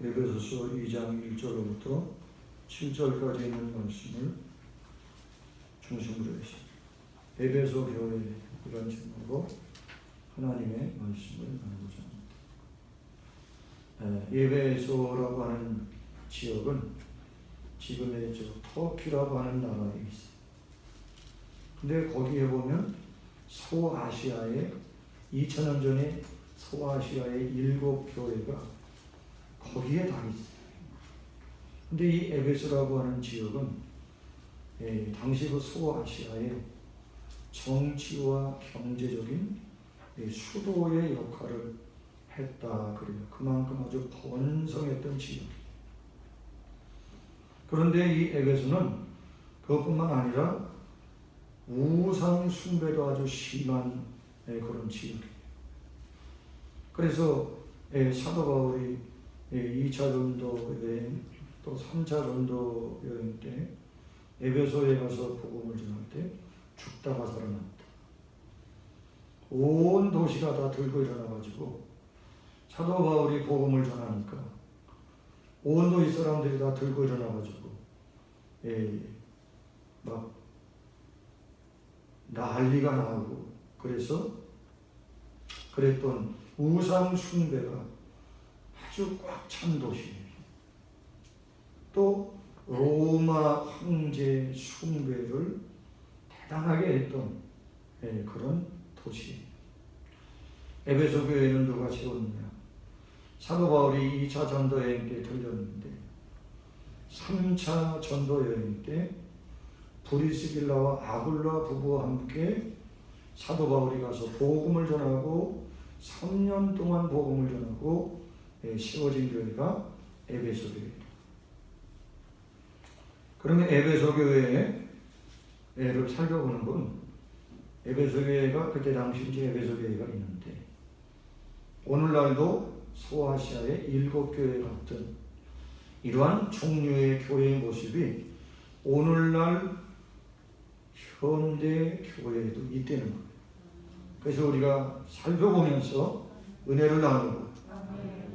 에베소서 2장 1절로부터 7절까지 있는 말씀을 중심으로 해서 에베소 교회 이런 제목으로 하나님의 말씀을 나누고자 합니다. 에베소라고 하는 지역은 지금의 터키라고 하는 나라에 있어요. 근데 거기에 보면 소아시아에 2000년 전에 소아시아의 7교회가 거기에 다 있어요. 근데 이 에베소라고 하는 지역은 당시 그 소아시아의 정치와 경제적인 수도의 역할을 했다 그래요. 그만큼 아주 번성했던 지역이에요. 그런데 이 에베소는 그것뿐만 아니라 우상 숭배도 아주 심한 그런 지역이에요. 그래서 사도 바울이 2차 전도 여행 또 3차 전도 여행 때 에베소에 가서 복음을 전할 때 죽다가 살아났다. 온 도시가 다 들고 일어나가지고 사도 바울이 복음을 전하니까 온 도시 사람들이 다 들고 일어나가지고 막 난리가 나고 그래서 그랬던 우상 숭배가 아주 꽉 찬 도시예요. 또 로마 황제 숭배를 대단하게 했던 그런 도시예요. 에베소 교회는 누가 세웠느냐? 사도 바울이 2차 전도 여행 때 들렸는데 3차 전도 여행 때 브리스길라와 아굴라 부부와 함께 사도 바울이 가서 복음을 전하고 3년 동안 복음을 전하고 세워진 교회가 에베소 교회입니다. 그러면 에베소 교회를 살펴보는 건 에베소 교회가 그때 당시 이제 에베소 교회가 있는데 오늘날도 소아시아의 7교회 같은 이러한 종류의 교회의 모습이 오늘날 현대 교회에도 있다는 거예요. 그래서 우리가 살펴보면서 은혜를 나누고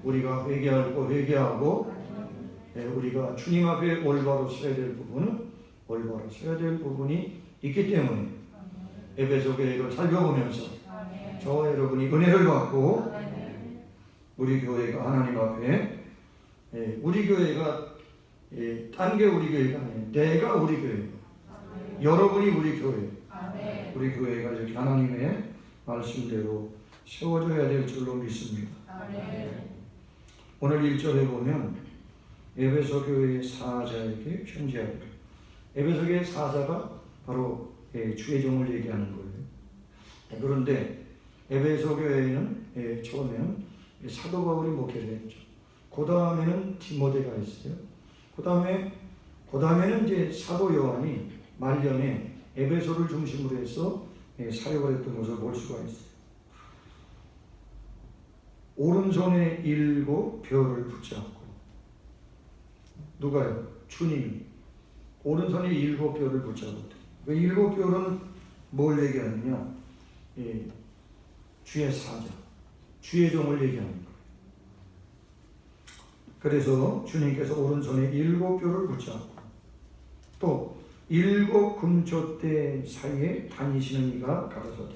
우리가 회개할 거 회개하고 우리가 주님 앞에 올바로 서야 될 부분은 올바로 서야 될 부분이 있기 때문에 에베소 교회를 살펴보면서 저와 여러분이 은혜를 받고 우리 교회가 하나님 앞에 우리 교회가 딴 게 우리 교회가 아니에요. 내가 우리 교회, 여러분이 우리 교회, 우리 교회가 이렇게 하나님의 말씀대로 세워져야 될 줄로 믿습니다. 오늘 1절에 보면 에베소 교회의 사자에게 편지하기를. 에베소 교회의 사자가 바로 주의 종을 얘기하는 거예요. 그런데 에베소 교회에는 처음에는 사도 바울이 목회를 했죠. 그 다음에는 디모데가 있어요. 그 다음에는 이제 사도 요한이 말년에 에베소를 중심으로 해서 사역을 했던 것을 볼 수가 있어요. 오른손에 7 별을 붙잡고 누가요? 주님이 오른손에 7 별을 붙잡았대. 그 7 별은 뭘 얘기하느냐? 주의 사자, 주의 종을 얘기하는 거예요. 그래서 주님께서 오른손에 7 별을 붙잡고 또 7 금초대 사이에 다니시는 이가 가라사대.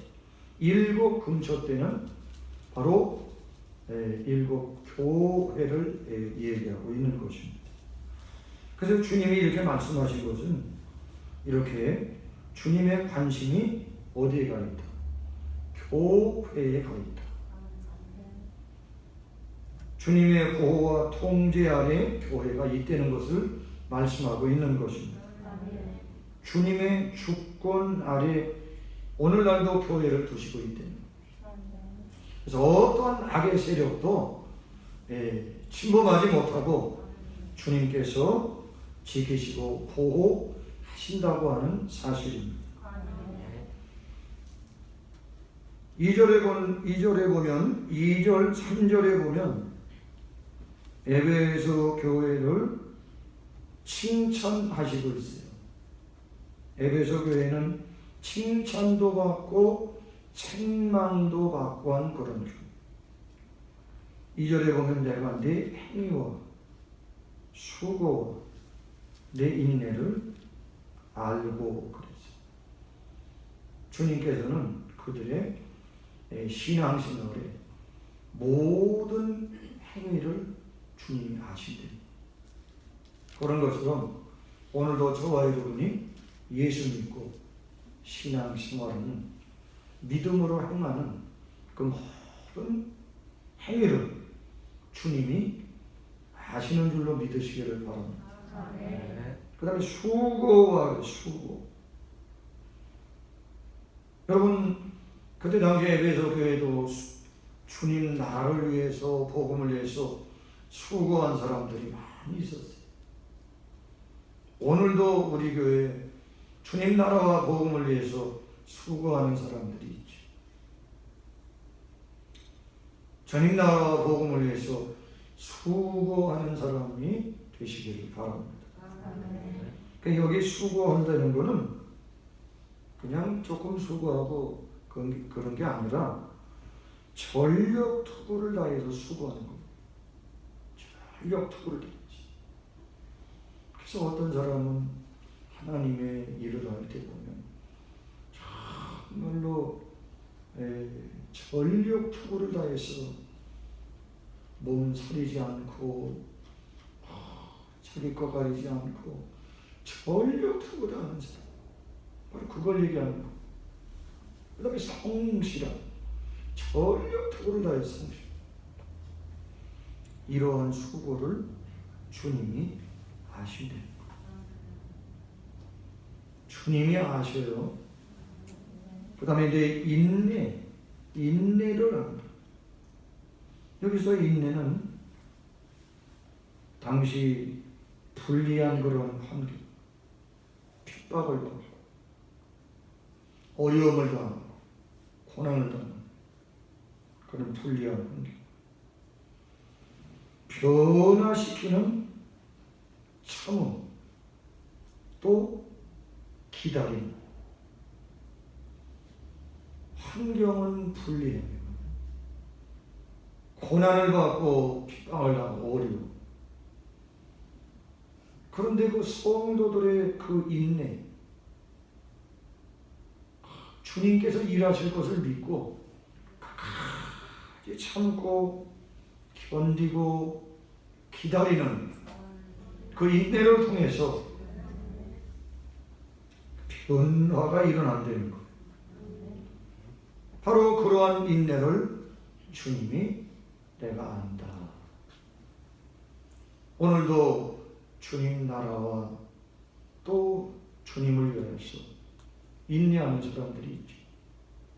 7 금초대는 바로 7 교회를 얘기하고 있는 것입니다. 그래서 주님이 이렇게 말씀하신 것은 이렇게 주님의 관심이 어디에 가 있다? 교회에 가 있다. 주님의 보호와 통제 아래 교회가 있다는 것을 말씀하고 있는 것입니다. 주님의 주권 아래 오늘날도 교회를 두시고 있다는 거예요. 그래서 어떠한 악의 세력도 침범하지 못하고 주님께서 지키시고 보호하신다고 하는 사실입니다. 2절, 3절에 보면 에베소 교회를 칭찬하시고 있어요. 에베소 교회는 칭찬도 받고 책망도 받고 한 그런 교회. 2절에 보면 내가 네 행위와 수고 내 인내를 알고 그랬어요. 주님께서는 그들의 신앙생활에 모든 행위를 주님이 아신대요. 그런 것처럼 오늘도 저와 여러분이 예수 믿고 신앙생활은 믿음으로 행하는 그 모든 행위를 주님이 아시는 줄로 믿으시기를 바랍니다. 그 다음에 수고와 수고. 여러분 그때 당시에 에베소 교회도 주님 나라를 위해서 복음을 위해서 수고한 사람들이 많이 있었어요. 오늘도 우리 교회에 주님 나라와 복음을 위해서 수고하는 사람들이 있죠. 주님 나라와 복음을 위해서 수고하는 사람이 되시기를 바랍니다. 그러니까 여기 수고한다는 것은 그냥 조금 수고하고 그런 게 아니라 전력 투구를 다해서 수고하는 겁니다. 전력 투구를 다해서. 그래서 어떤 사람은 하나님의 일을 할 때 보면 정말로 전력 투구를 다해서 몸 서리지 않고 자기 것 가리지 않고 전력 투구를 하는 사람, 바로 그걸 얘기하는 거예요. 그 다음에 성실한 전력 투구를 다해서 성실. 이러한 수고를 주님이 아신대요. 주님이 아셔요. 그 다음에 이제 인내를 합니다. 여기서 인내는 당시 불리한 그런 환경, 핍박을 받고 어려움을 당하고 고난을 당하는 그런 불리한 환경, 변화시키는 참음, 또 기다림. 환경은 불리해요. 고난을 받고 핍박을 당하고 어려움. 그런데 그 성도들의 그 인내, 주님께서 일하실 것을 믿고 끝까지 참고 견디고 기다리는 그 인내를 통해서 변화가 일어난다는 것. 바로 그러한 인내를 주님이 내가 안다. 오늘도 주님 나라와 또 주님을 위해서 인내하는 사람들이 있죠.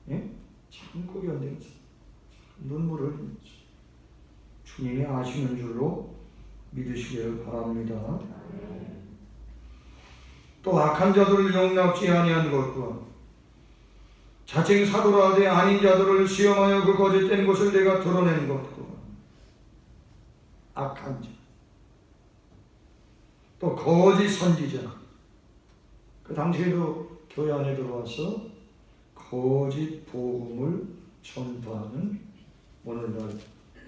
예? 참고 견디는 사람, 눈물을 흘리면서 주님이 아시는 줄로 믿으시기를 바랍니다. 또 악한 자들을 용납지 아니한 것과 자칭 사도라 하되 아닌 자들을 시험하여 그 거짓된 것을 내가 드러낸 것과 악한 자, 또 거짓 선지자, 그 당시에도 교회 안에 들어와서 거짓 복음을 전파하는 오늘날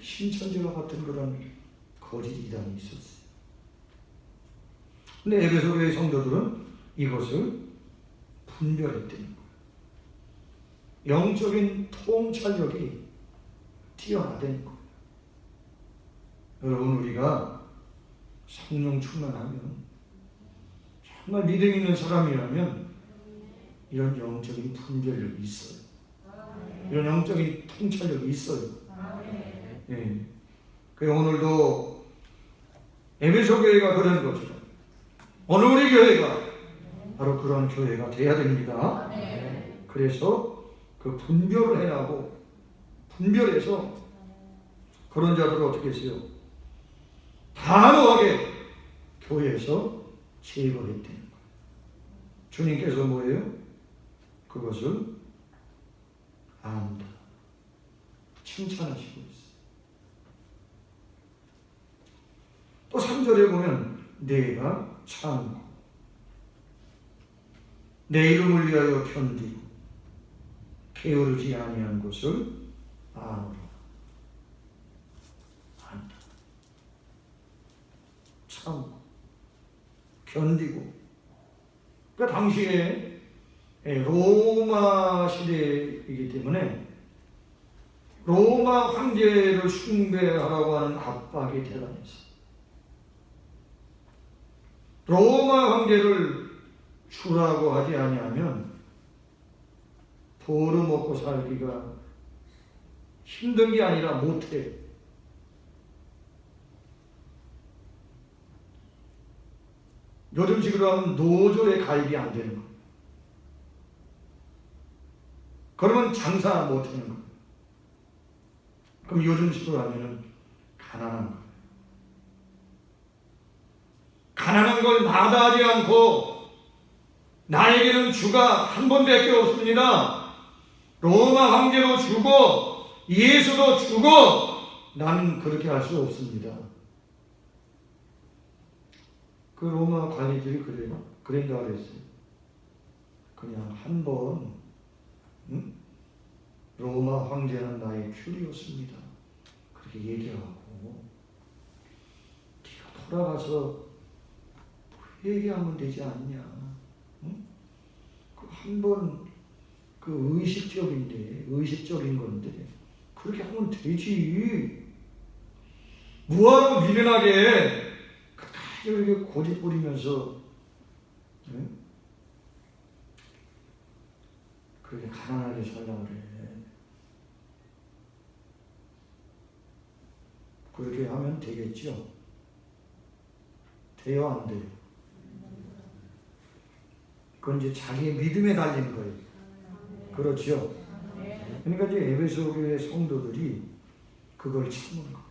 신천지와 같은 그런 거짓 이단이 있었어요. 근데 에베소 교회 성도들은 이것을 분별했다는 거예요. 영적인 통찰력이 뛰어나다는 거예요. 여러분, 우리가 성령 충만하면, 정말 믿음 있는 사람이라면 이런 영적인 분별력이 있어요. 이런 영적인 통찰력이 있어요. 예. 그래서 오늘도 에베소 교회가 그런 거죠. 오늘 우리 교회가 바로 그런 교회가 돼야 됩니다. 그래서 그 분별을 해나고, 분별해서 그런 자들을 어떻게 했어요? 단호하게 교회에서 제거했다는 거예요. 주님께서 뭐예요? 그것을 안다, 칭찬하시고 있어요. 또 3절에 보면 내가 참고 내 이름을 위하여 견디고 게으르지 아니한 것을 아노라. 안다. 참고 견디고. 그러니까 당시에 로마 시대이기 때문에 로마 황제를 숭배하라고 하는 압박이 대단했어. 로마 황제를 주라고 하지 아니하면 도로 먹고 살기가 힘든 게 아니라 못해. 요즘식으로 하면 노조에 가입이 안 되는 거. 그러면 장사 못 하는 거. 그럼 요즘식으로 하면은 가난한 거. 가난한 걸 마다하지 않고 나에게는 주가 한 번밖에 없습니다. 로마 황제도 주고 예수도 주고 나는 그렇게 할 수 없습니다. 그 로마 관리들이 그랬다 그랬어요. 그냥 한번 로마 황제는 나의 큐리오스입니다. 그렇게 얘기하고 네가 돌아가서 회개하면 되지 않냐. 응? 한번 의식적인 건데 그렇게 하면 되지. 뭐하러 미련하게 이렇게 고집 부리면서 그렇게 가난하게 살려고 그래. 그렇게 하면 되겠죠? 돼요, 안 돼요? 그건 이제 자기의 믿음에 달린 거예요. 그렇죠? 그러니까 이제 에베소 교회 성도들이 그걸 참는 거예요.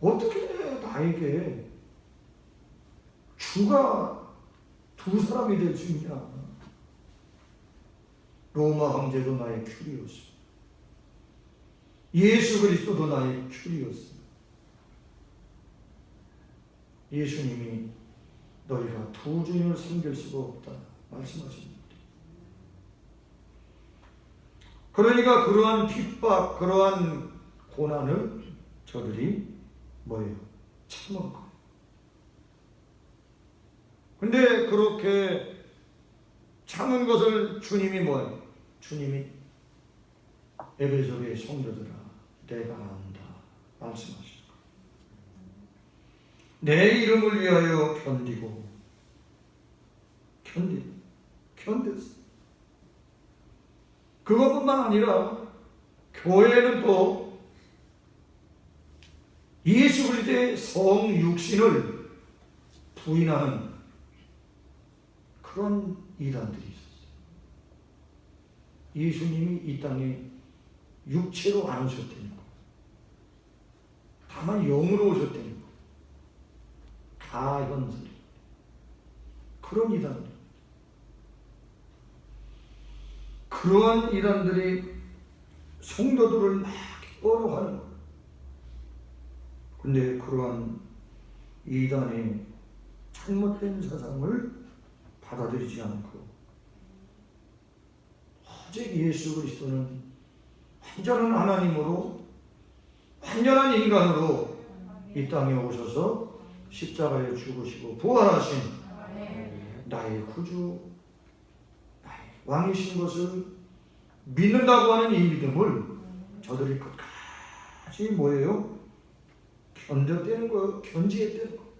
어떻게 나에게 주가 두 사람이 될 수 있냐? 로마 황제도 나의 큐리오스, 예수 그리스도도 나의 큐리오스. 예수님이 너희가 두 주님을 섬길 수가 없다 말씀하십니다. 그러니까 그러한 핍박, 그러한 고난을 저들이 뭐예요? 참은 거예요. 근데 그렇게 참은 것을 주님이 뭐예요? 주님이 에베소의 성도들아 내가 안다 말씀하시는 거예요. 내 이름을 위하여 견뎠어. 그것뿐만 아니라 교회는 또 예수 그리스도의 성육신을 부인하는 그런 이단들이 있었어요. 예수님이 이 땅에 육체로 안 오셨다는 거, 다만 영으로 오셨다는 거, 가현설, 그런 이단들. 그러한 이단들이 성도들을 막 어려워하는 거예요. 근데 그러한 이단의 잘못된 사상을 받아들이지 않고 오직 예수 그리스도는 완전한 하나님으로 완전한 인간으로 이 땅에 오셔서 십자가에 죽으시고 부활하신 나의 구주, 나의 왕이신 것을 믿는다고 하는 이 믿음을 저들이 끝까지 뭐예요? 견뎌대는 거예요. 견지했다는 거예요.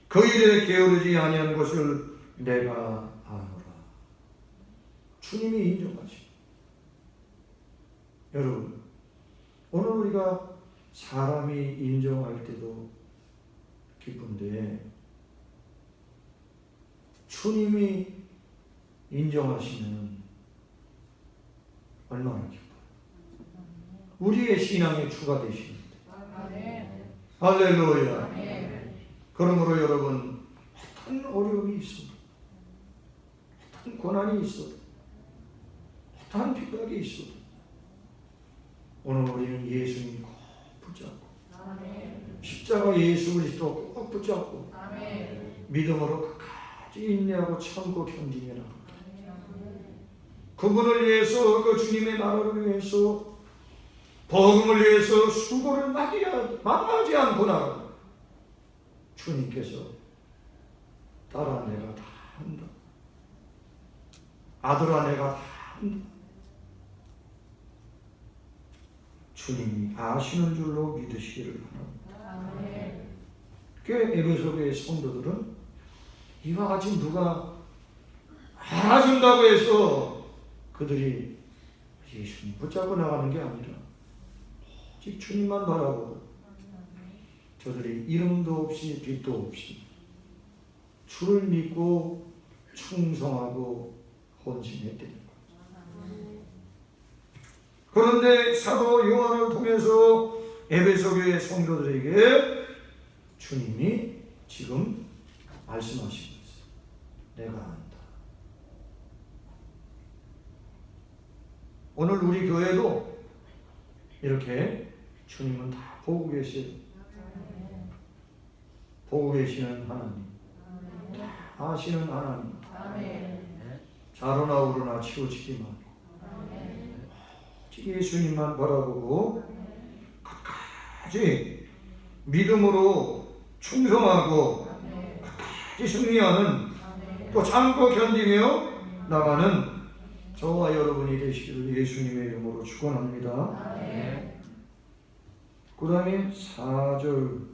그 일에 게으르지 아니한 것을 내가 아노라. 주님이 인정하시. 여러분, 오늘 우리가 사람이 인정할 때도 기쁜데 주님이 인정하시면 얼마나 기뻐요. 우리의 신앙의 주가 되십니다. 할렐루야. 그러므로 여러분, 어떤 어려움이 있어도, 어떤 고난이 있어도, 어떤 핍박이 있어도 오늘 우리는 예수님 꼭 붙잡고 십자가 예수 그리스도 꼭 붙잡고 믿음으로 끝까지 인내하고 참고 견디며 나갑니다. 그분을 위해서, 그 주님의 나라를 위해서 복음을 위해서 수고를 마다하지 않고 나가 주님께서 딸아 내가 다 한다. 아들아 내가 다 한다. 주님이 아시는 줄로 믿으시기를 바랍니다. 에베소 교회 성도들은 이와 같이 누가 알아준다고 해서 그들이 예수님 붙잡고 나가는 게 아니라 오직 주님만 바라보고 저들이 이름도 없이 빛도 없이 주를 믿고 충성하고 헌신했다는 거예요. 그런데 사도 요한을 통해서 에베소 교회 성도들에게 주님이 지금 말씀하시고 있어요. 내가 안다. 오늘 우리 교회도 이렇게 주님은 다 보고 계세요. 보고 계시는 하나님, 다 아시는 하나님, 자로나 우로나 치우치지 말고 예수님만 바라보고 끝까지 믿음으로 충성하고 끝까지 승리하는 또 참고 견디며 나가는 저와 여러분이 되시기를 예수님의 이름으로 축원합니다. 그 다음에 4절은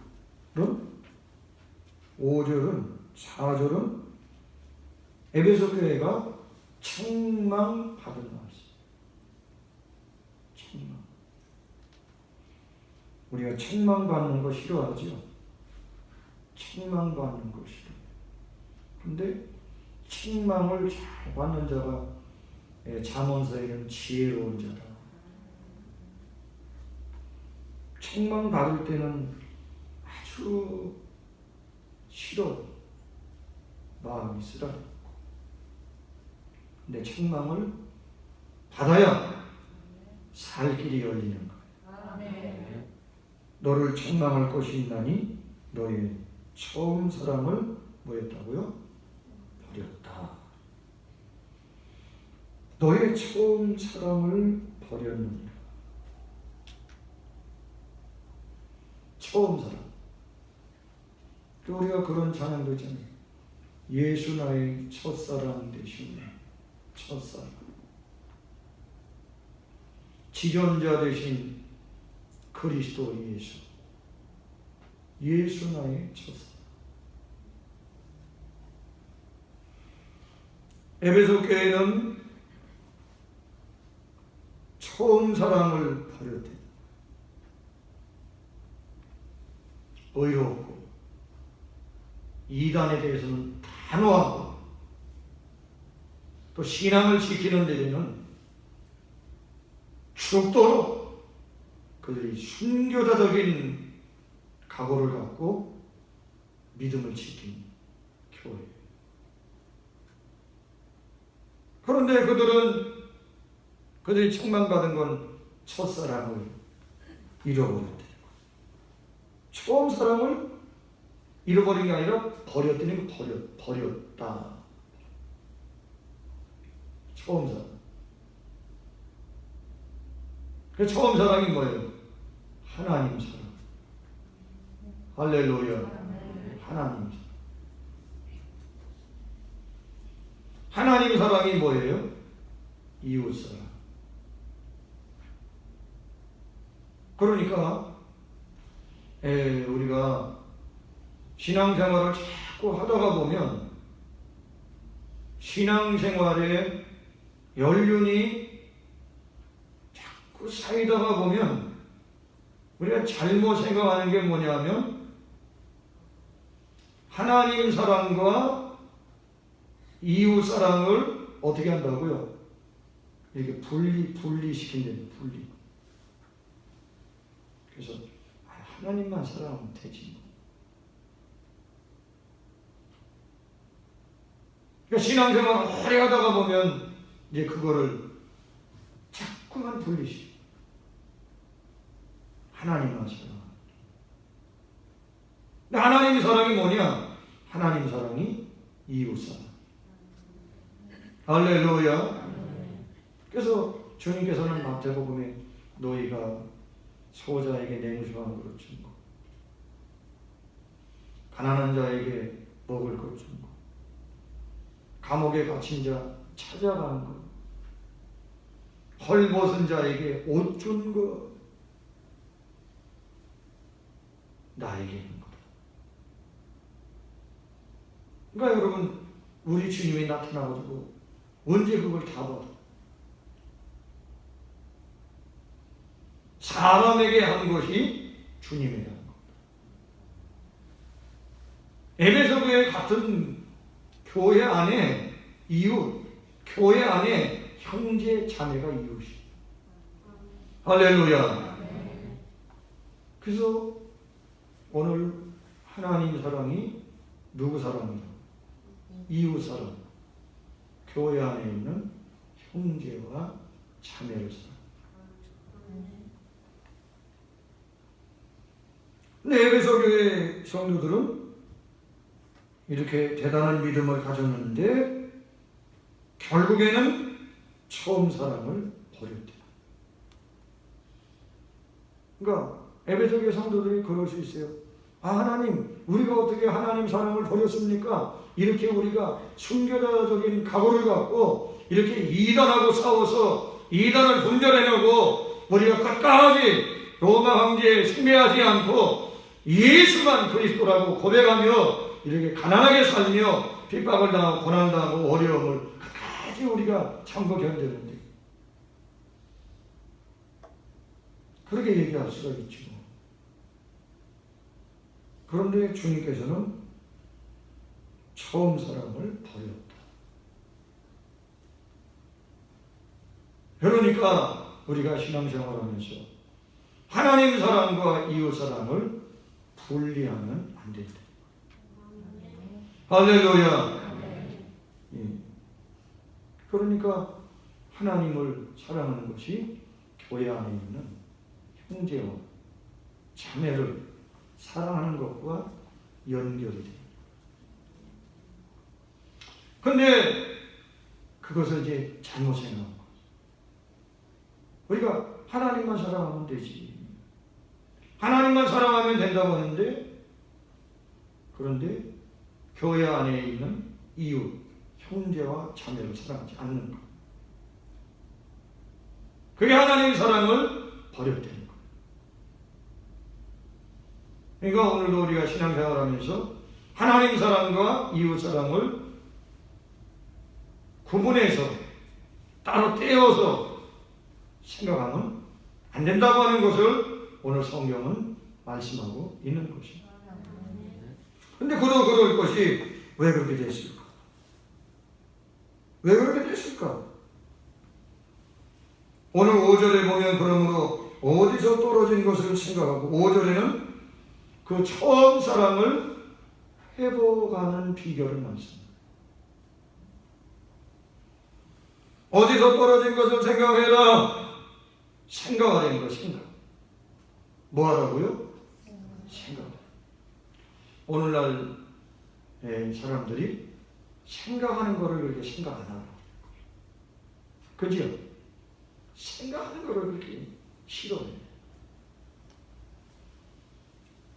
5절은 4절은 에베소 교회가 책망받은 말씀. 책망. 우리가 책망받는 거 싫어하죠. 책망받는 거 싫어. 근데 책망을 잘 받는 자가 잠언서에는 지혜로운 자다. 책망받을 때는 아주 싫어. 마음이 쓰라리고. 근데 책망을 받아야 살 길이 열리는 거예요. 너를 책망할 것이 있나니 너의 처음 사랑을 뭐했다고요? 버렸다. 너의 처음 사랑을 버렸느니라. 처음 사랑. 또 우리가 그런 찬양도 있잖아요. 예수 나의 첫사랑 되시네. 첫사랑. 지존자 되신 그리스도 예수. 예수 나의 첫사랑. 에베소 교회는 처음 사랑을 버렸대. 의롭고 이단에 대해서는 단호하고 또 신앙을 지키는 데에는 죽도록 그들이 순교자적인 각오를 갖고 믿음을 지킨 교회. 그런데 그들이 책망받은 건 첫사랑을 잃어버렸대. 처음 사랑을 잃어버린 게 아니라 버렸더니 버렸다. 처음 사랑. 그 처음 사랑이 뭐예요? 하나님 사랑. 할렐루야. 하나님 사랑. 하나님 사랑이 뭐예요? 이웃 사랑. 그러니까 우리가 신앙생활을 자꾸 하다가 보면 신앙생활에 연륜이 자꾸 쌓이다가 보면 우리가 잘못 생각하는 게 뭐냐면 하나님 사랑과 이웃 사랑을 어떻게 한다고요? 이렇게 분리시킨다는 분리. 그래서 하나님만 사랑하면 되지. 그러니까 신앙생활을 오래 하다가 보면 이제 그거를 자꾸만 분리시켜. 하나님만 사랑. 근데 하나님 사랑이 뭐냐? 하나님 사랑이 이웃 사랑. 할렐루야. 그래서 주님께서는 마태복음에 너희가 소자에게 냉수 한 그릇 준 거, 가난한 자에게 먹을 것 준 거, 감옥에 갇힌 자 찾아간 거, 헐벗은 자에게 옷 준 거, 나에게 있는 거다. 그러니까 여러분, 우리 주님이 나타나가지고 언제 그걸 다 받아? 사람에게 한 것이 주님에게 한 겁니다. 에베소 교회 같은 교회 안에 이웃, 교회 안에 형제 자매가 이웃이. 할렐루야. 그래서 오늘 하나님 사랑이 누구 사랑이냐? 이웃 사랑. 교회 안에 있는 형제와 자매를 사랑. 근데 에베소 교회 성도들은 이렇게 대단한 믿음을 가졌는데 결국에는 처음 사랑을 버렸대. 그러니까 에베소 교회 성도들이 그럴 수 있어요. 아, 하나님, 우리가 어떻게 하나님 사랑을 버렸습니까? 이렇게 우리가 순교자적인 각오를 갖고 이렇게 이단하고 싸워서 이단을 분별해내고 우리가 끝까지 로마 황제에 숭배하지 않고 예수만 그리스도라고 고백하며 이렇게 가난하게 살며 핍박을 당하고 고난을 당하고 어려움을 끝까지 우리가 참고 견디는데 그렇게 얘기할 수가 있죠. 그런데 주님께서는 처음 사랑을 버렸다. 그러니까 우리가 신앙생활하면서 하나님 사랑과 이웃 사랑을 분리하면 안 된다. 할렐루야. 예. 그러니까 하나님을 사랑하는 것이 교회 안에 있는 형제와 자매를 사랑하는 것과 연결이 됩니다. 그런데 그것을 이제 잘못 생각한 거예요. 우리가 하나님만 사랑하면 되지. 하나님만 사랑하면 된다고 하는데, 그런데 교회 안에 있는 이웃, 형제와 자매를 사랑하지 않는 것. 그게 하나님의 사랑을 버렸다는 거예요. 그러니까 오늘도 우리가 신앙생활하면서 하나님 사랑과 이웃 사랑을 구분해서 따로 떼어서 생각하면 안 된다고 하는 것을 오늘 성경은 말씀하고 있는 것입니다. 그런데 그럴 것이 왜 그렇게 됐을까? 왜 그렇게 됐을까? 오늘 5절에 보면 그러므로 어디서 떨어진 것을 생각하고 5절에는 그 처음 사랑을 회복하는 비결을 말씀합니다. 어디서 떨어진 것을 생각해라. 생각하라는 거, 생각. 뭐 하라고요? 생각. 오늘날 사람들이 생각하는 거를 그렇게 생각 안 하라. 그죠? 생각하는 거를 그렇게 싫어해.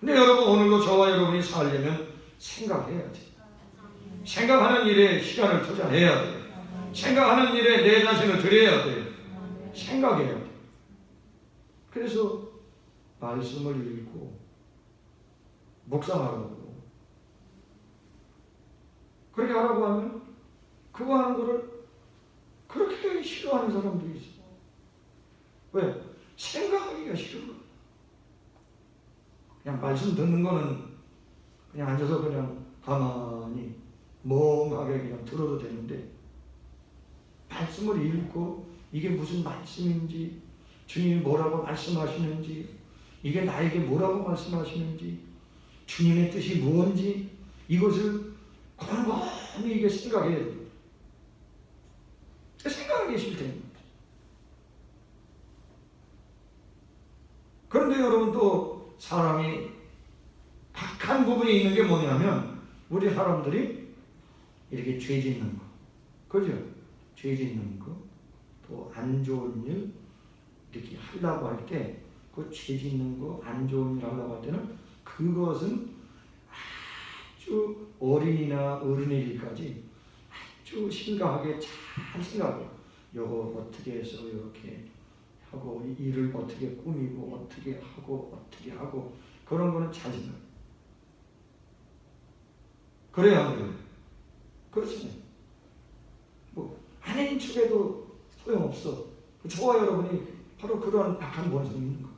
근데 여러분, 오늘도 저와 여러분이 살려면 생각해야 돼. 생각하는 일에 시간을 투자해야 돼. 생각하는 일에 내 자신을 드려야 돼. 생각해야 돼. 그래서 말씀을 읽고 묵상하라고. 그렇게 하라고 하면 그거 하는 거를 그렇게 싫어하는 사람들이 있어. 왜? 생각하기가 싫어. 그냥 말씀 듣는 거는 그냥 앉아서 그냥 가만히 멍하게 그냥 들어도 되는데, 말씀을 읽고 이게 무슨 말씀인지, 주님이 뭐라고 말씀하시는지, 이게 나에게 뭐라고 말씀하시는지, 주님의 뜻이 무엇인지 이것을 곰곰이 이게 생각해야 돼요. 생각하기 싫대요. 그런데 여러분, 또 사람이 박한 부분이 있는 게 뭐냐면, 우리 사람들이 이렇게 죄 짓는 거, 그죠? 죄 짓는 거, 또 안 좋은 일 이렇게 하려고 할 때 그 죄 짓는 거, 안 좋은 일 하려고 할 때는 그것은 아주 어린이나 어른의 일까지 아주 심각하게 잘 생각해요. 요거 어떻게 해서 이렇게 하고, 이 일을 어떻게 꾸미고, 어떻게 하고, 그런 거는 잘 생각해요. 그래야 안 돼요. 그렇잖아요. 뭐, 아닌 척해도 소용없어. 저와 여러분이 바로 그러한 악한 본성이 있는 거예요.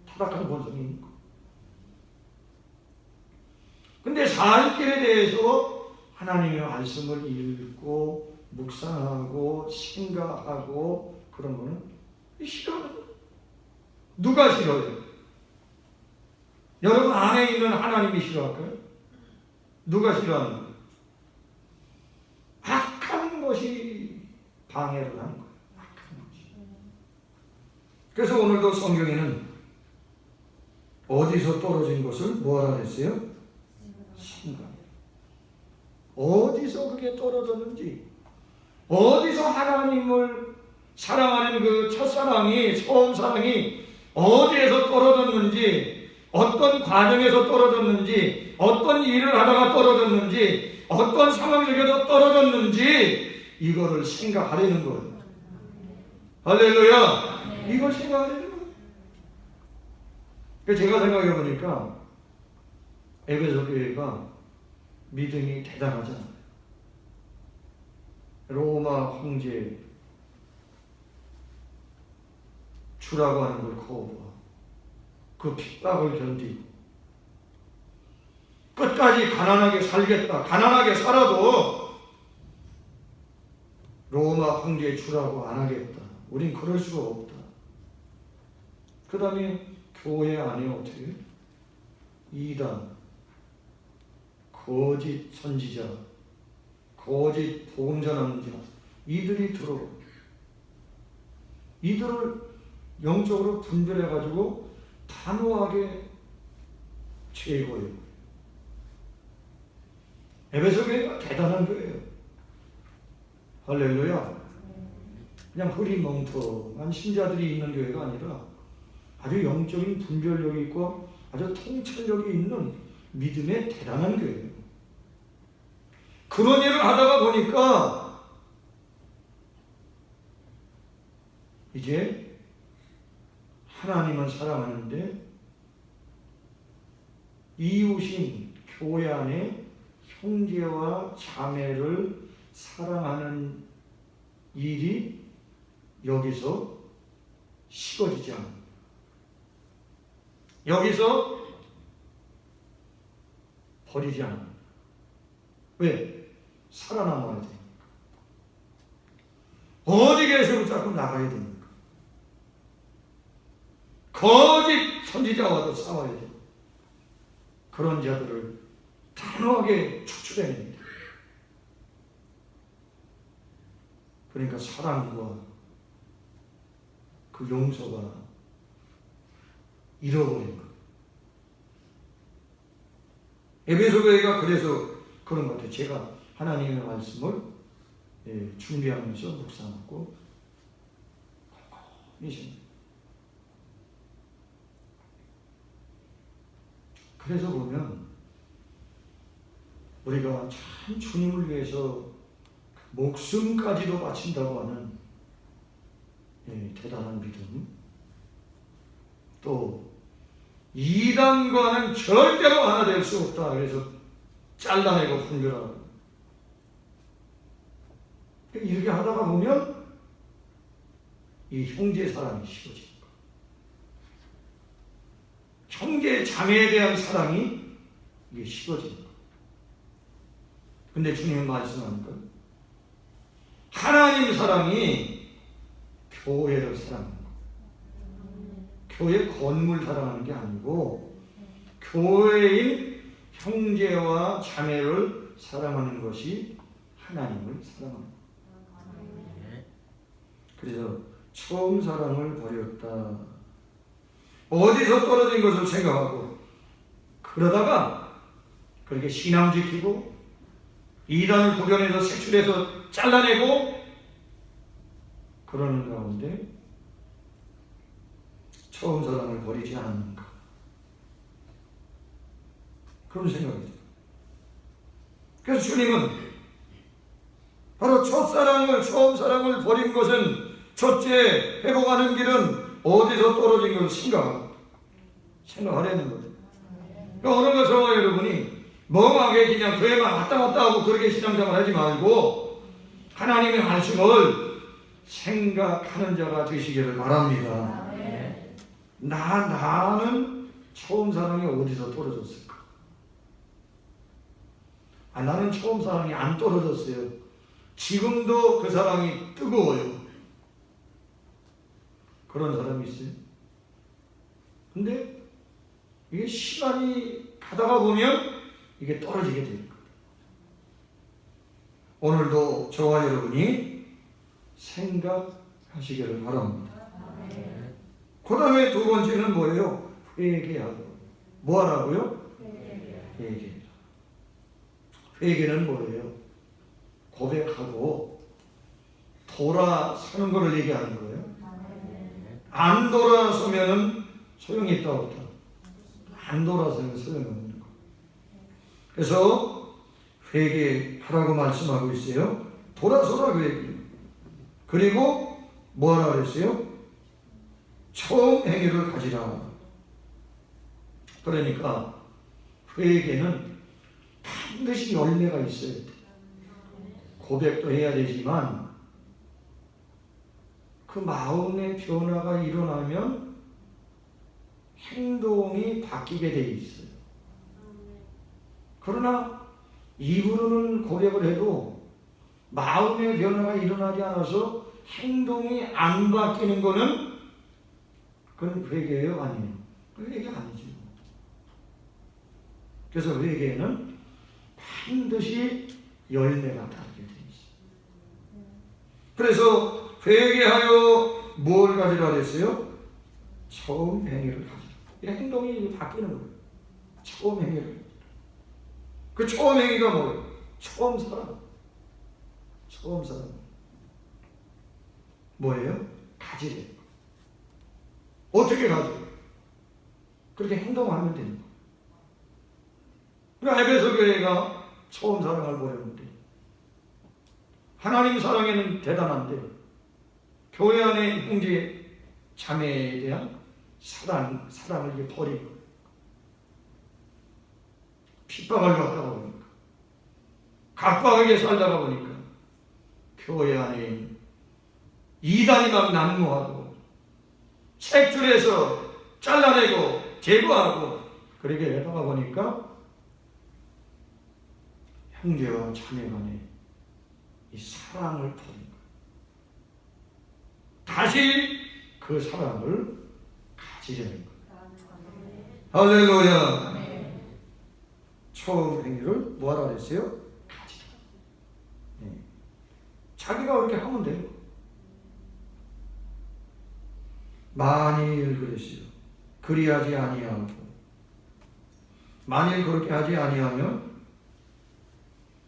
타락한 본성이 있는 거예요. 근데 살 길에 대해서 하나님의 말씀을 읽고 묵상하고 생각하고 그런 거는 싫어요. 누가 싫어요? 여러분 안에 있는 하나님이 싫어할까요? 누가 싫어하는 거예요? 악한 것이 방해를 하는 거예요. 악한 것이. 그래서 오늘도 성경에는 어디서 떨어진 것을 뭐하라 그랬어요? 생각. 어디서 그게 떨어졌는지, 어디서 하나님을 사랑하는 그 첫사랑이, 처음 사랑이 어디에서 떨어졌는지, 어떤 과정에서 떨어졌는지, 어떤 일을 하다가 떨어졌는지, 어떤 상황 속에서 떨어졌는지 이거를 생각하려는 거예요. 할렐루야. 이걸 생각하려는 거예요. 제가 생각해 보니까 에베소 교회가 믿음이 대단하잖아요. 로마 황제 주라고 하는 걸 거부하고 그 핍박을 견디고 끝까지 가난하게 살겠다. 가난하게 살아도 로마 황제 주라고 안 하겠다. 우린 그럴 수가 없다. 그 다음에 교회 안에 어떻게 이단, 거짓 선지자, 거짓 복음 전하는 자, 이들이 들어오고 이들을 영적으로 분별해가지고 단호하게 제거해요. 에베소 교회가 대단한 교회예요. 할렐루야. 그냥 흐리멍텅한 신자들이 있는 교회가 아니라 아주 영적인 분별력이 있고 아주 통찰력이 있는 믿음의 대단한 교회예요. 그런 일을 하다가 보니까 이제 하나님은 사랑하는데 이웃인 교회 안에 형제와 자매를 사랑하는 일이 여기서 식어지지 않아요. 여기서 버리지 않아요. 왜? 살아남아야 되니까. 어디 계셔도 자꾸 나가야 되니까. 거짓 선지자와도 싸워야 돼요. 그런 자들을 단호하게 추출해냅니다. 그러니까 사랑과 그 용서가 잃어버린 것. 에베소 교회가 그래서 그런 것 같아요. 제가 하나님의 말씀을 준비하면서 묵상하고 꼼꼼히 그래서 보면 우리가 참 주님을 위해서 목숨까지도 바친다고 하는 대단한 믿음, 또 이단과는 절대로 하나 될 수 없다. 그래서 잘라내고 분별하고 이렇게 하다가 보면 이 형제 사랑이 식어지는 거예요. 형제 자매에 대한 사랑이 이게 식어지는 거예요. 근데 주님은 말씀하는 건 하나님 사랑이 교회를 사랑하는 거예요. 교회 건물 사랑하는 게 아니고 교회인 형제와 자매를 사랑하는 것이 하나님을 사랑하는 거예요. 그래서 처음 사랑을 버렸다. 어디서 떨어진 것을 생각하고 그러다가 그렇게 신앙 지키고 이단을 구별해서 색출해서 잘라내고 그러는 가운데 처음 사랑을 버리지 않았는가? 그런 생각이 들어요. 그래서 주님은 바로 첫사랑을, 처음 사랑을 버린 것은 첫째 회복하는 길은 어디서 떨어진 걸 생각하려는 거예요. 그러니까 어느 날 저와 여러분이 멍하게 그냥 교회만 왔다 갔다 하고 그렇게 신앙생활 하지 말고 하나님의 말씀을 생각하는 자가 되시기를 바랍니다. 나는 처음 사랑이 어디서 떨어졌을까? 나는 처음 사랑이 안 떨어졌어요. 지금도 그 사랑이 뜨거워요. 그런 사람이 있어요. 근데 이게 시간이 가다가 보면 이게 떨어지게 되는 거예요. 오늘도 저와 여러분이 생각하시기를 바랍니다. 그 다음에 두 번째는 뭐예요? 회개하고. 뭐 하라고요? 회개. 회개는 뭐예요? 고백하고 돌아서는 것을 얘기하는 거예요. 안 돌아서면 소용이 있다 없다. 안 돌아서면 소용이 없는 거. 그래서 회개하라고 말씀하고 있어요. 돌아서라 회개. 그리고 뭐 하라 그랬어요? 처음 행위를 가지라. 그러니까 회개는 반드시 열매가 있어야 돼. 고백도 해야 되지만 그 마음의 변화가 일어나면 행동이 바뀌게 돼 있어요. 그러나 입으로는 고백을 해도 마음의 변화가 일어나지 않아서 행동이 안 바뀌는 거는 그건 회개예요? 아니에요? 회개 아니죠. 그래서 회개는 반드시 열매가 따르게 돼 있어요. 그래서 회개하여 뭘 가지라 그랬어요? 처음 행위를 가지라. 행동이 바뀌는 거예요. 처음 행위를. 그 처음 행위가 뭐예요? 처음 사랑. 처음 사랑. 뭐예요? 가지래. 어떻게 가져요? 그렇게 행동하면 되는 거예요. 그러니까 에베소 교회가 처음 사랑을 보였는데 하나님 사랑에는 대단한데 교회 안에 형제 자매에 대한 사랑을 이제 버린 거예요. 핍박을 받다가 보니까 각박하게 살다가 보니까 교회 안에 이단이 막 난무하고 색출해서 잘라내고 제거하고 그렇게 하다가 보니까 형제와 자매 간에 이 사랑을 버린 거예요. 다시 그 사랑을 가지려는 거예요. 할렐루야. 처음 행위를 뭐하라 그랬어요? 가지라. 자기가 그렇게 하면 돼요. 만일 그랬어요. 그리하지 아니하고 만일 그렇게 하지 아니하면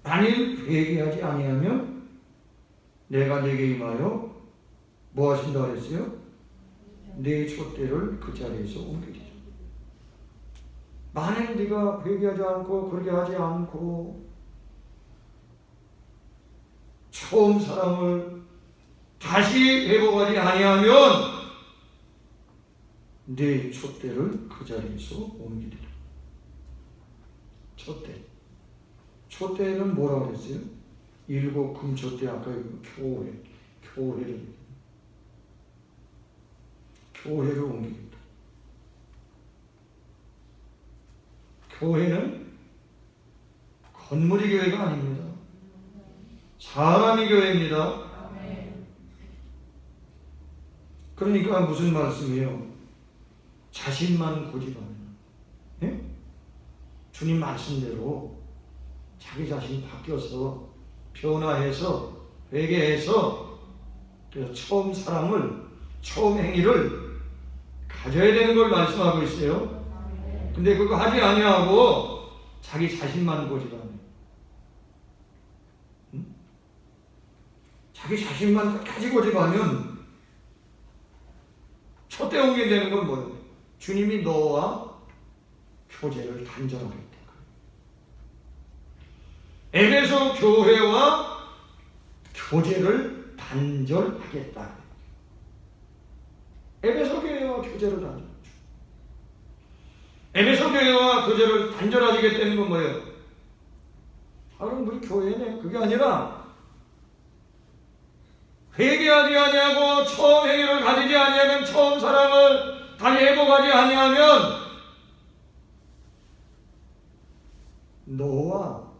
만일 회개하지 아니하면 내가 네게 임하여 뭐 하신다 그랬어요? 네 촛대를 그 자리에서 옮기리라. 만일 네가 회개하지 않고 그렇게 하지 않고 처음 사랑을 다시 회복하지 아니하면 네 촛대를 그 자리에서 옮기리라. 촛대. 촛대는 뭐라고 그랬어요? 일곱 금촛대. 아까 교회를 옮깁니다. 교회는 건물이 교회가 아닙니다. 사람이 교회입니다. 그러니까 무슨 말씀이에요? 자신만 고집하면, 예? 주님 말씀대로 자기 자신이 바뀌어서 변화해서 회개해서 그래서 처음 사랑을, 처음 행위를 가져야 되는 걸 말씀하고 있어요. 근데 그거 하지 아니하고 자기 자신만 고집하네. 응? 자기 자신만 끝까지 고집하면 첫째 옮긴다는 건 뭐예요? 주님이 너와 교제를 단절하겠다. 에베소 교회와 교제를 단절하겠다. 에베소 교회와 교제를 단절. 에베소 교회와 교제를 단절하겠다는 건 뭐예요? 그럼 우리 교회네. 그게 아니라 회개하지 아니하고 처음 회개를 가지지 아니하면, 처음 사랑을 다시 회복하지 아니하면 너와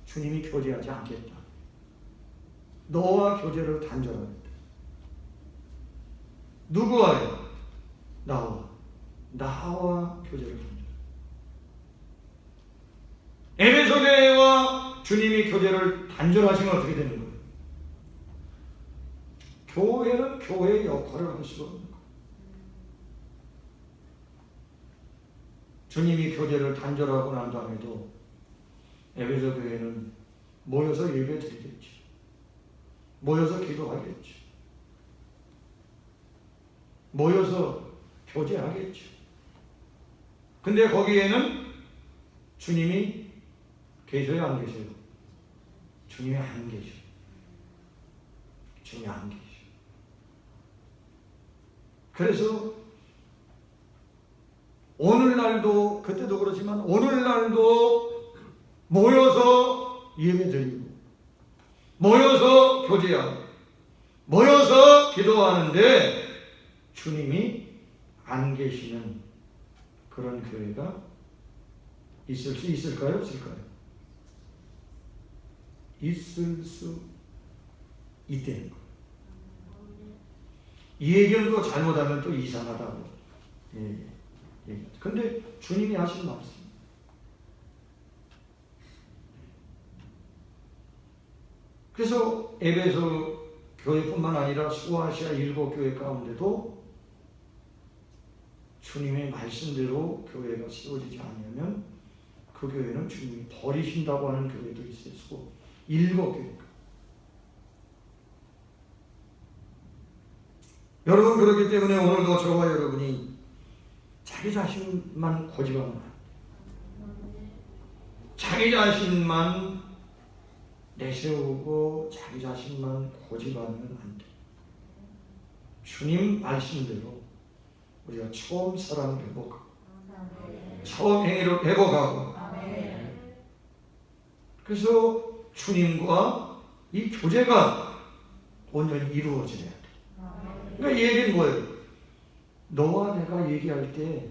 주님이 교제하지 않겠다. 너와 교제를 단절하겠다. 누구와요? 나와 교제를 단절. 에베소 교회와 주님이 교제를 단절하시면 어떻게 되는 거예요? 교회는 교회의 역할을 할 수가 없는 거예요. 주님이 교제를 단절하고 난 다음에도 에베소 교회는 모여서 예배 드리겠지. 모여서 기도하겠지. 모여서 교제하겠지. 근데 거기에는 주님이 계셔요, 안 계셔요? 주님이 안 계셔. 주님이 안 계셔. 그래서 오늘날도, 그때도 그렇지만 오늘날도 모여서 예배드리고 모여서 교제하고 모여서 기도하는데 주님이 안 계시는 그런 교회가 있을 수 있을까요? 없을까요? 있을 수 있다는 거예요. 이 얘기는 또 잘못하면 또 이상하다고. 근데 주님이 하신 말씀. 그래서 에베소 교회뿐만 아니라 소아시아 7교회 가운데도 주님의 말씀대로 교회가 세워지지 않으면 그 교회는 주님이 버리신다고 하는 교회도 있을 수고, 7교회가. 여러분, 그렇기 때문에 오늘도 저와 여러분이 자기 자신만 고집하면 안 돼. 자기 자신만 내세우고 자기 자신만 고집하면 안 돼. 주님 말씀대로 우리가 처음 사랑을 회복하고 처음 행위를 회복하고, 그래서 주님과 이 교제가 온전히 이루어져야 돼. 그러니까 이 얘기는 뭐예요? 너와 내가 얘기할 때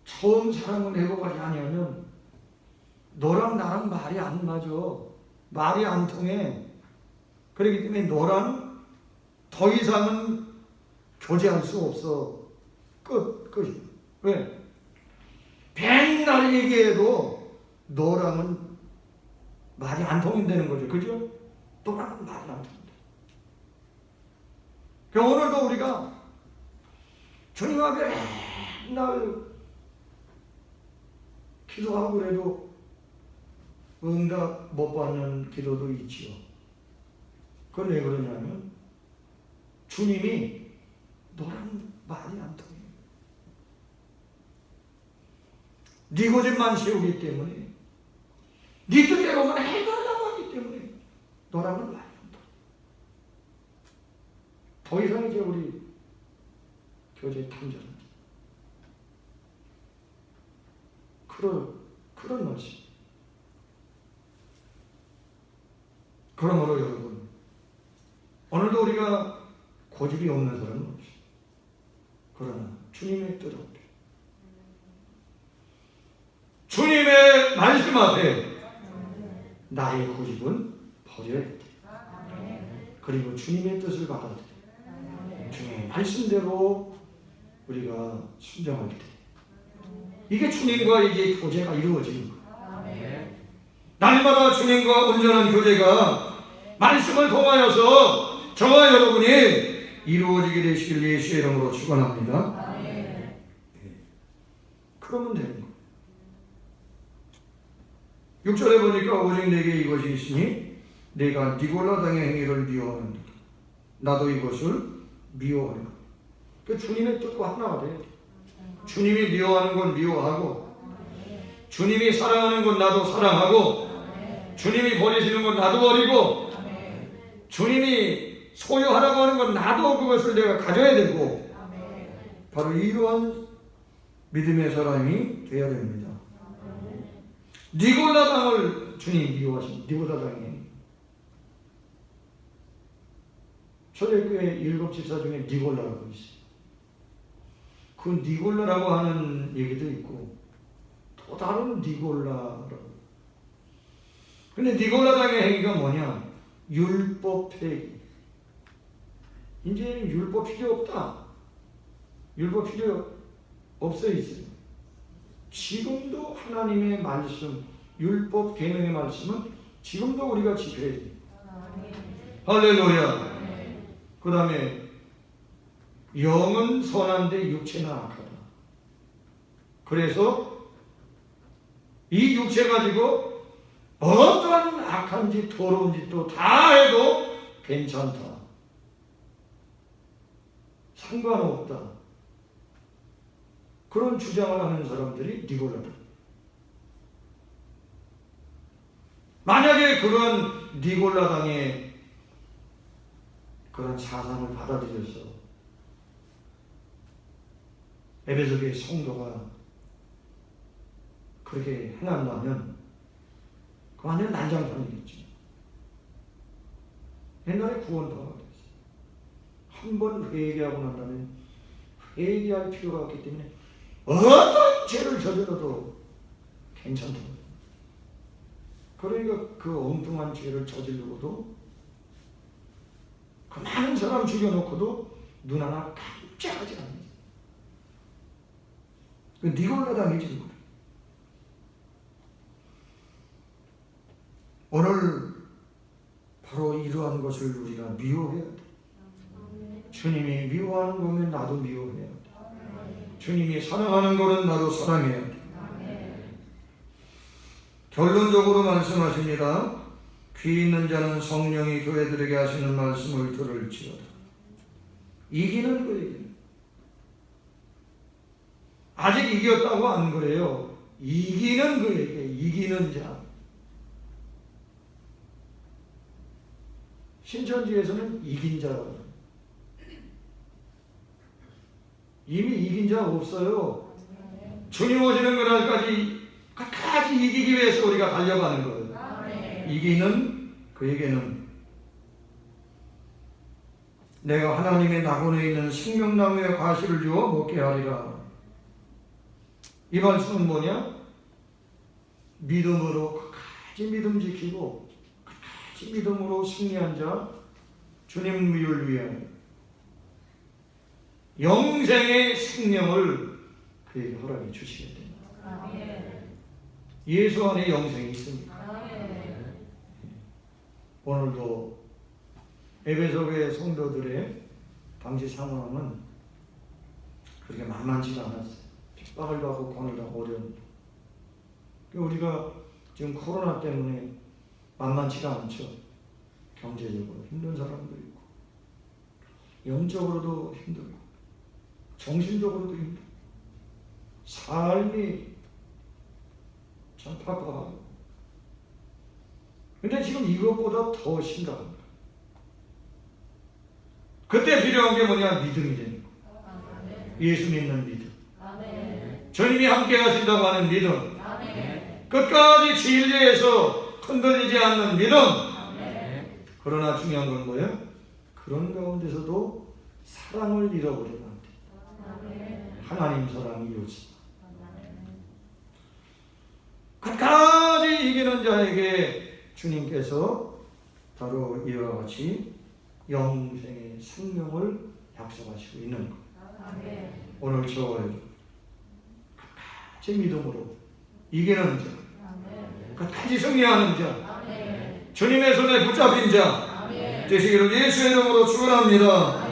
처음 사랑을 회복하지 아니하면 너랑 나랑 말이 안 맞아. 말이 안 통해. 그렇기 때문에 너랑 더 이상은 교제할 수 없어. 끝. 왜? 맨날 얘기해도 너랑은 말이 안 통한다는 거죠. 그죠? 너랑은 말이 안 통한다. 그럼 오늘도 우리가 주님 앞에 맨날 기도하고 그래도 응답 못 받는 기도도 있지요. 그건 왜 그러냐면 주님이 너랑 말이 안 통해. 네 고집만 세우기 때문에, 네 뜻대로만 해달라고 하기 때문에 너랑은 말이 안 통해. 더 이상 이제 우리 교제 단절은 그런 말씀. 그러므로 여러분, 오늘도 우리가 고집이 없는 사람은 없어요. 그러나 주님의 뜻 앞에, 주님의 말씀 앞에 나의 고집은 버려야 돼. 그리고 주님의 뜻을 받아들여 주님의 말씀대로 우리가 순종할 때, 이게 주님과 이게 교제가 이루어지는 거예요. 날마다 주님과 온전한 교제가 말씀을 통하여서 저와 여러분이 이루어지게 되시길 예수의 이름으로 축원합니다. 그러면 되는 거예요. 6절에 보니까 오직 내게 이것이 있으니 내가 니골라 당의 행위를 미워하는다. 나도 이것을 미워하는 것. 그 주님의 뜻과 하나가 돼요. 주님이 미워하는 건 미워하고, 주님이 사랑하는 건 나도 사랑하고, 주님이 버리시는 건 나도 버리고, 주님이 소유하라고 하는 건 나도 그것을 내가 가져야 되고, 바로 이러한 믿음의 사람이 되어야 됩니다. 니골라당을 주님 미워하십니다. 니골라당이 초대교회 7집사 중에 니골라라고 있어요. 그 니골라라고 하는 얘기도 있고 또 다른 니골라라고. 근데 니골라당의 행위가 뭐냐? 율법 폐기. 이제 율법 필요 없다. 율법 필요 없어 있어요. 지금도 하나님의 말씀, 율법 계명의 말씀은 지금도 우리가 지켜야 돼요. 할렐루야. 그 다음에 영은 선한데 육체는 악하다. 그래서 이 육체 가지고 어떠한 악한 짓, 더러운 짓도 다 해도 괜찮다. 상관없다. 그런 주장을 하는 사람들이 니골라다. 만약에 그런 니골라당의 그런 사상을 받아들여서 에베소 교회 성도가 그렇게 행한다면 그 완전 난장판이겠죠. 옛날에 구원파가 됐어요. 한 번 회개하고 난 다음에 회개할 필요가 없기 때문에 어떤 죄를 저질러도 괜찮다. 그러니까 그 엉뚱한 죄를 저지르고도 그 많은 사람 죽여놓고도 눈 하나 깜짝하지 않는. 그 니골라당이지. 오늘 바로 이러한 것을 우리가 미워해야 돼. 주님이 미워하는 거면 나도 미워해야 돼. 주님이 사랑하는 거는 나도 사랑해야 돼. 결론적으로 말씀하십니다. 귀 있는 자는 성령이 교회들에게 하시는 말씀을 들을지어다. 이기는 거예요. 아직 이겼다고 안 그래요. 이기는 거예요. 이기는 자. 신천지에서는 이긴 자. 이미 이긴 자 없어요. 주님 오시는 그날까지 끝까지 이기기 위해서 우리가 달려가는 거예요. 이기는 그에게는 내가 하나님의 낙원에 있는 생명나무의 과실을 주어 먹게 하리라. 이 말씀은 뭐냐? 믿음으로 끝까지 믿음 지키고 끝까지 믿음으로 승리한 자, 주님을 위한 영생의 생명을 그에게 허락해 주시게 됩니다. 예수 안에 영생이 있습니다. 오늘도 에베소 교회 성도들의 당시 상황은 그렇게 만만치가 않았어요. 핍박을 받고 고난을 받고 어려운. 우리가 지금 코로나 때문에 만만치가 않죠. 경제적으로 힘든 사람도 있고 영적으로도 힘들고 정신적으로도 힘들고 삶이 참 팍팍하고. 근데 지금 이것보다 더 심각합니다. 그때 필요한 게 뭐냐? 믿음이 되는 거. 예수 믿는 믿음. 주님이 함께 하신다고 하는 믿음. 끝까지 진리에서 흔들리지 않는 믿음. 그러나 중요한 건 뭐예요? 그런 가운데서도 사랑을 잃어버리면 안 돼. 하나님 사랑이 이루어진다. 끝까지 이기는 자에게 주님께서 바로 이와 같이 영생의 생명을 약속하시고 있는 것. 오늘 저를 끝까지 믿음으로 이기는 자, 끝까지 승리하는 자, 주님의 손에 붙잡힌 자 되시기를 예수의 이름으로 축원합니다.